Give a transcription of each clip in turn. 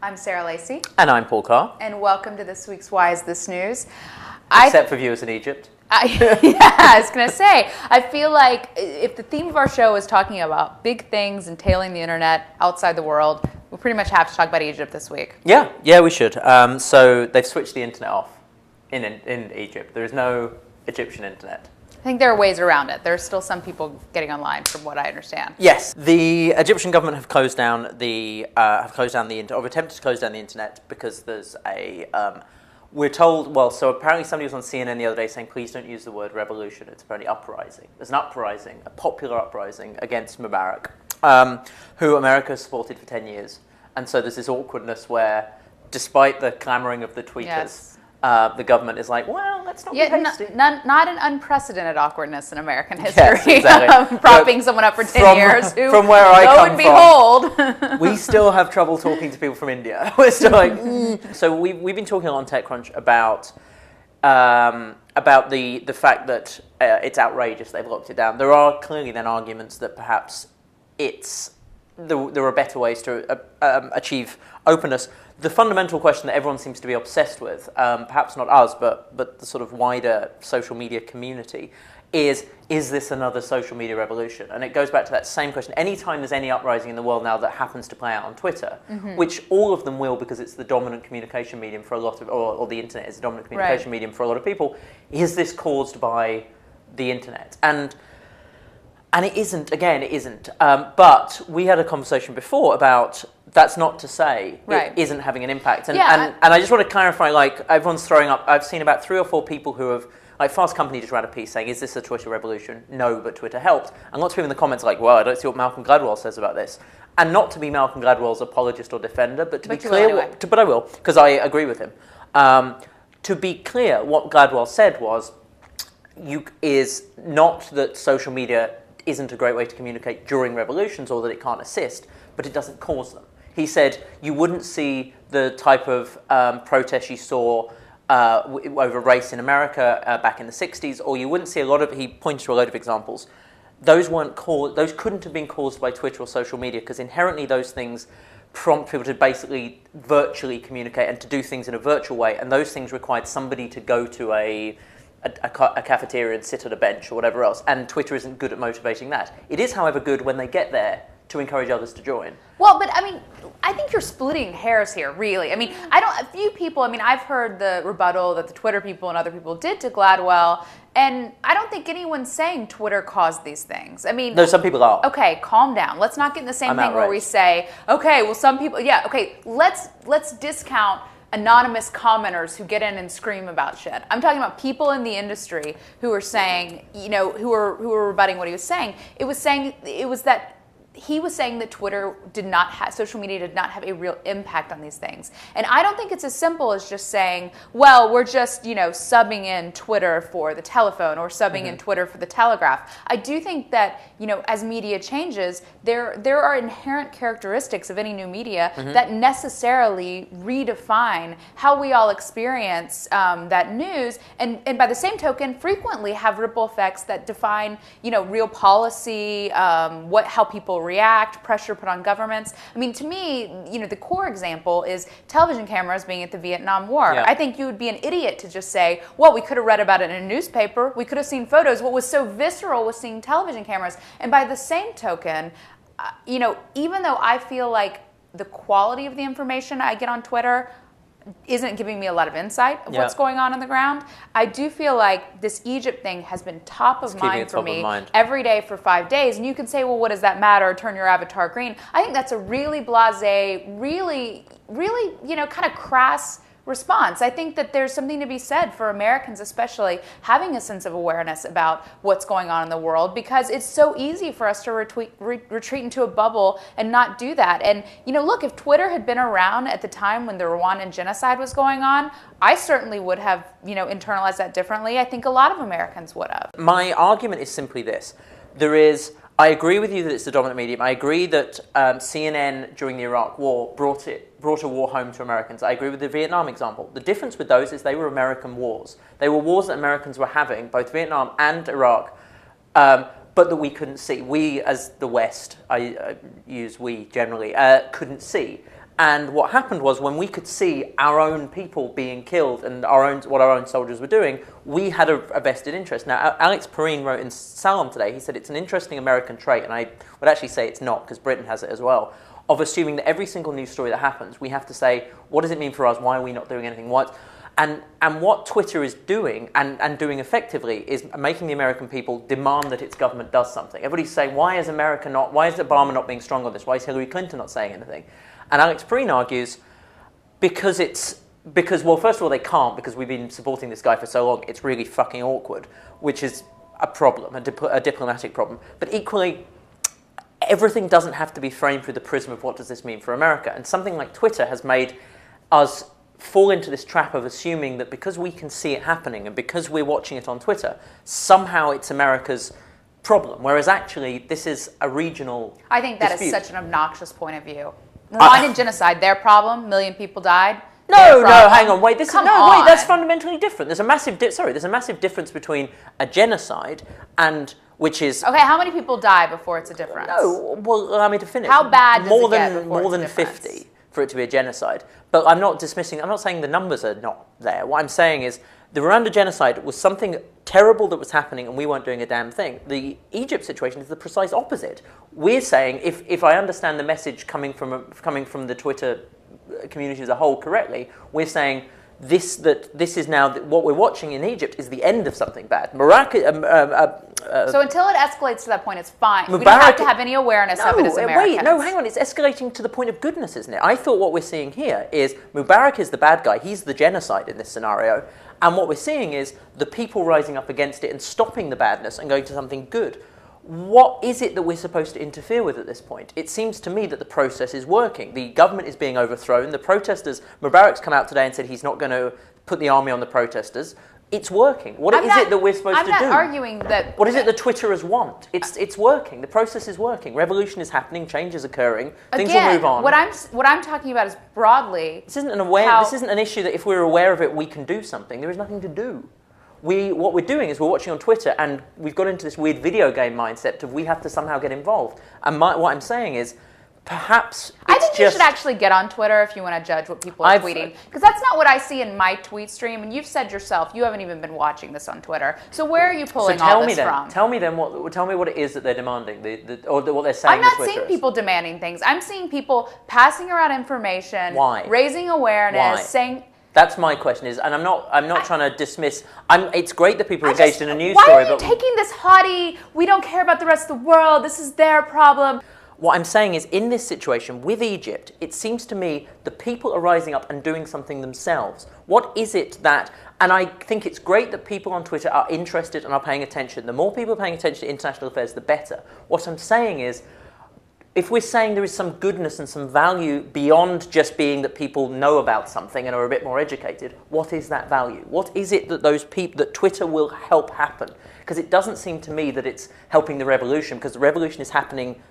I'm Sarah Lacey. And I'm Paul Carr. And welcome to this week's Why Is This News? Except for viewers in Egypt. I was going to say, I feel like if the theme of our show is talking about big things and tailing the internet outside the world, we pretty much have to talk about Egypt this week. Yeah, we should. So they've switched the internet off in Egypt. There is no Egyptian internet. I think there are ways around it. There's still some people getting online, from what I understand. Yes, the Egyptian government have closed down the internet, or attempted to close down the internet because there's a. We're told, so apparently somebody was on CNN the other day saying, please don't use the word revolution. It's apparently uprising. There's an uprising, a popular uprising against Mubarak, who America has supported for 10 years. And so there's this awkwardness where, despite the clamoring of the tweeters, the government is like, well, let's not be hasty. Not an unprecedented awkwardness in American history. Yes, exactly. Propping someone up for 10 years. From where I come behold. We still have trouble talking to people from India. We're still like, So we've been talking a lot on TechCrunch about the fact that it's outrageous they've locked it down. There are clearly then arguments that perhaps there are better ways to achieve openness. The fundamental question that everyone seems to be obsessed with, perhaps not us, but the sort of wider social media community, is this another social media revolution? And it goes back to that same question. Anytime there's any uprising in the world now that happens to play out on Twitter, which all of them will because it's the dominant communication medium for a lot of, or the internet is the dominant communication medium for a lot of people, is this caused by the internet? And it isn't, again, it isn't. But we had a conversation before about that's not to say it isn't having an impact. And I just want to clarify, like, everyone's throwing up, I've seen about 3 or 4 people who have, like, Fast Company just ran a piece saying, is this a Twitter revolution? No, but Twitter helped. And lots of people in the comments are like, well, I don't see what Malcolm Gladwell says about this. And not to be Malcolm Gladwell's apologist or defender, but to be clear, but I will, because I agree with him. To be clear, what Gladwell said was, is not that social media isn't a great way to communicate during revolutions or that it can't assist, but it doesn't cause them. He said you wouldn't see the type of protests you saw over race in America back in the 60s, or you wouldn't see he pointed to a load of examples. Those couldn't have been caused by Twitter or social media, because inherently those things prompt people to basically virtually communicate and to do things in a virtual way, and those things required somebody to go to a cafeteria and sit at a bench or whatever else, and Twitter isn't good at motivating that. It is, however, good when they get there to encourage others to join. Well, but I mean, I think you're splitting hairs here, really. I mean, a few people, I've heard the rebuttal that the Twitter people and other people did to Gladwell, and I don't think anyone's saying Twitter caused these things. I mean, no, some people are. Okay, calm down. Let's not get in the same thing where we say, okay, well, some people, let's discount anonymous commenters who get in and scream about shit. I'm talking about people in the industry who are saying, who were rebutting what he was saying. He was saying that social media did not have a real impact on these things. And I don't think it's as simple as just saying, well, we're just, subbing in Twitter for the telephone or subbing in Twitter for the telegraph. I do think that, as media changes, there are inherent characteristics of any new media that necessarily redefine how we all experience that news. And by the same token, frequently have ripple effects that define, real policy, how people react, pressure put on governments. I mean, to me, the core example is television cameras being at the Vietnam War. Yeah. I think you would be an idiot to just say, well, we could have read about it in a newspaper, we could have seen photos. What was so visceral was seeing television cameras. And by the same token, even though I feel like the quality of the information I get on Twitter isn't giving me a lot of insight of what's going on the ground, I do feel like this Egypt thing has been top of mind for me every day for 5 days. And you can say, well, what does that matter? Turn your avatar green. I think that's a really blasé, really, kind of crass response. I think that there's something to be said for Americans, especially having a sense of awareness about what's going on in the world, because it's so easy for us to retreat into a bubble and not do that. And, look, if Twitter had been around at the time when the Rwandan genocide was going on, I certainly would have, internalized that differently. I think a lot of Americans would have. My argument is simply this. I agree with you that it's the dominant medium. I agree that CNN during the Iraq War brought a war home to Americans. I agree with the Vietnam example. The difference with those is they were American wars. They were wars that Americans were having, both Vietnam and Iraq, but that we couldn't see. We, as the West, I use we generally, couldn't see. And what happened was when we could see our own people being killed and what our own soldiers were doing, we had a vested interest. Now, Alex Perrine wrote in Salem today, he said it's an interesting American trait, and I would actually say it's not, because Britain has it as well, of assuming that every single news story that happens, we have to say, what does it mean for us? Why are we not doing anything? And what Twitter is doing, and doing effectively, is making the American people demand that its government does something. Everybody's saying, why is Obama not being strong on this? Why is Hillary Clinton not saying anything? And Alex Perrine argues, because, well, first of all, they can't, because we've been supporting this guy for so long, it's really fucking awkward, which is a problem, a diplomatic problem. But equally, everything doesn't have to be framed through the prism of what does this mean for America. And something like Twitter has made us fall into this trap of assuming that because we can see it happening and because we're watching it on Twitter, somehow it's America's problem, whereas actually this is a regional I think that dispute. is such an obnoxious point of view. Rwanda and genocide, their problem, 1 million people died. No, hang on, wait. Wait, that's fundamentally different. There's a massive difference between a genocide and which is okay. How many people die before it's a difference? No, well, allow me to finish. How bad does it get before more than 50 for it to be a genocide? But I'm not dismissing. I'm not saying the numbers are not there. What I'm saying is the Rwanda genocide was something terrible that was happening, and we weren't doing a damn thing. The Egypt situation is the precise opposite. We're saying, if I understand the message coming from the Twitter community as a whole correctly, we're saying this is now what we're watching in Egypt is the end of something bad. So until it escalates to that point, it's fine. We don't have to have any awareness of it as Americans. Wait, no, hang on. It's escalating to the point of goodness, isn't it? I thought what we're seeing here is Mubarak is the bad guy. He's the genocide in this scenario. And what we're seeing is the people rising up against it and stopping the badness and going to something good. What is it that we're supposed to interfere with at this point? It seems to me that the process is working. The government is being overthrown. The protesters, Mubarak's come out today and said he's not going to put the army on the protesters. It's working. What is it that we're supposed to do? I'm not arguing that... What is it that Twitterers want? It's working. The process is working. Revolution is happening. Change is occurring. Things will move on. What I'm talking about is broadly... This isn't an issue that if we're aware of it, we can do something. There is nothing to do. What we're doing is we're watching on Twitter, and we've got into this weird video game mindset of we have to somehow get involved. And what I'm saying is, perhaps I think you should actually get on Twitter if you want to judge what people are tweeting. Because that's not what I see in my tweet stream. And you've said yourself, you haven't even been watching this on Twitter. So where are you pulling all this from? Tell me what it is that they're demanding, or what they're saying. I'm not seeing people demanding things. I'm seeing people passing around information, raising awareness, saying... That's my question and I'm not trying to dismiss. It's great that people are engaged in a news story. Why are you taking this haughty, we don't care about the rest of the world, this is their problem? What I'm saying is, in this situation with Egypt, it seems to me the people are rising up and doing something themselves. What is it that, and I think it's great that people on Twitter are interested and are paying attention. The more people are paying attention to international affairs, the better. What I'm saying is, if we're saying there is some goodness and some value beyond just being that people know about something and are a bit more educated, what is that value? What is it that that Twitter will help happen? Because it doesn't seem to me that it's helping the revolution, because the revolution is happening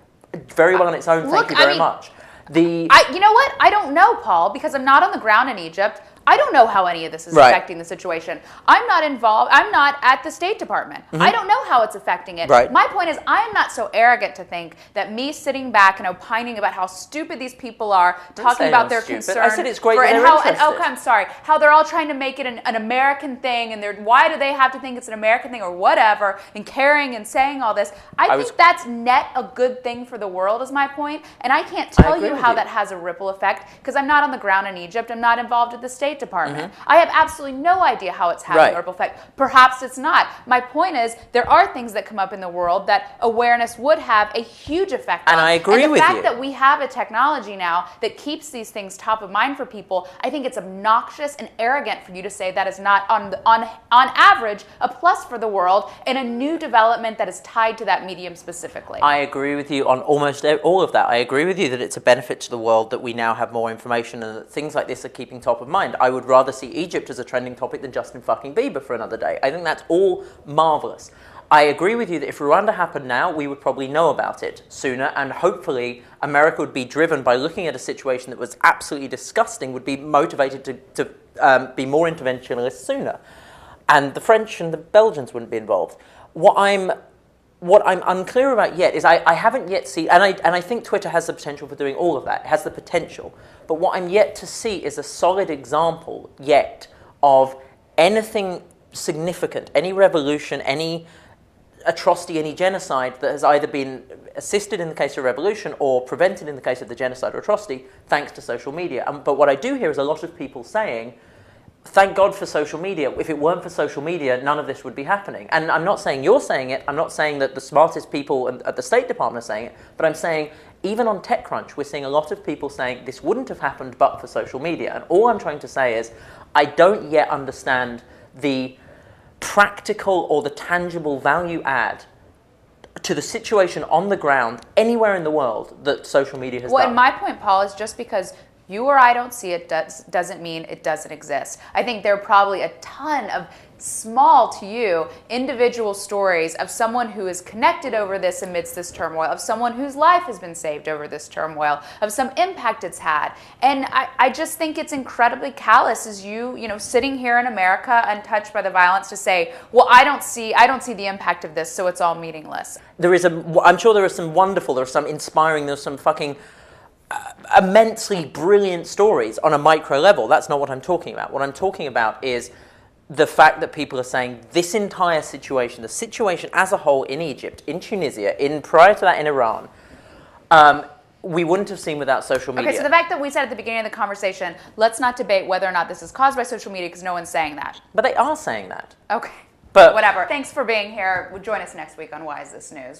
very well on its own. Thank you very much. You know what? I don't know, Paul, because I'm not on the ground in Egypt. I don't know how any of this is affecting the situation. I'm not involved. I'm not at the State Department. I don't know how it's affecting it. My point is, I am not so arrogant to think that me sitting back and opining about how stupid these people are, talking about their concern. I said it's great that they're interested. Okay, I'm sorry. How they're all trying to make it an American thing, and why do they have to think it's an American thing or whatever, and caring and saying all this. I think that's net a good thing for the world is my point, and I can't tell you how that has a ripple effect because I'm not on the ground in Egypt. I'm not involved at the State Department. I have absolutely no idea how it's having a ripple effect. Perhaps it's not. My point is there are things that come up in the world that awareness would have a huge effect on. And I agree with you. And the fact that we have a technology now that keeps these things top of mind for people, I think it's obnoxious and arrogant for you to say that is not on average a plus for the world and a new development that is tied to that medium specifically. I agree with you on almost all of that. I agree with you that it's a benefit to the world that we now have more information and that things like this are keeping top of mind. I would rather see Egypt as a trending topic than Justin fucking Bieber for another day. I think that's all marvellous. I agree with you that if Rwanda happened now, we would probably know about it sooner, and hopefully America would be driven by looking at a situation that was absolutely disgusting, would be motivated to be more interventionist sooner. And the French and the Belgians wouldn't be involved. What I'm what I'm unclear about yet is I haven't yet seen, and I think Twitter has the potential for doing all of that. It has the potential. But what I'm yet to see is a solid example yet of anything significant, any revolution, any atrocity, any genocide that has either been assisted in the case of revolution or prevented in the case of the genocide or atrocity thanks to social media. But what I do hear is a lot of people saying, thank God for social media. If it weren't for social media, none of this would be happening. And I'm not saying you're saying it. I'm not saying that the smartest people at the State Department are saying it. But I'm saying even on TechCrunch, we're seeing a lot of people saying this wouldn't have happened but for social media. And all I'm trying to say is I don't yet understand the practical or the tangible value add to the situation on the ground anywhere in the world that social media has done. And my point, Paul, is just because you or I don't see it doesn't mean it doesn't exist. I think there are probably a ton of small to you individual stories of someone who is connected over this amidst this turmoil, of someone whose life has been saved over this turmoil, of some impact it's had. And I just think it's incredibly callous as you sitting here in America untouched by the violence to say, well, I don't see the impact of this, so it's all meaningless. I'm sure there are some inspiring, there's some fucking immensely brilliant stories on a micro level. That's not what I'm talking about. What I'm talking about is the fact that people are saying this entire situation, the situation as a whole in Egypt, in Tunisia, prior to that in Iran, we wouldn't have seen without social media. Okay, so the fact that we said at the beginning of the conversation, let's not debate whether or not this is caused by social media because no one's saying that. But they are saying that. Okay, but whatever. Thanks for being here. Join us next week on Why Is This News?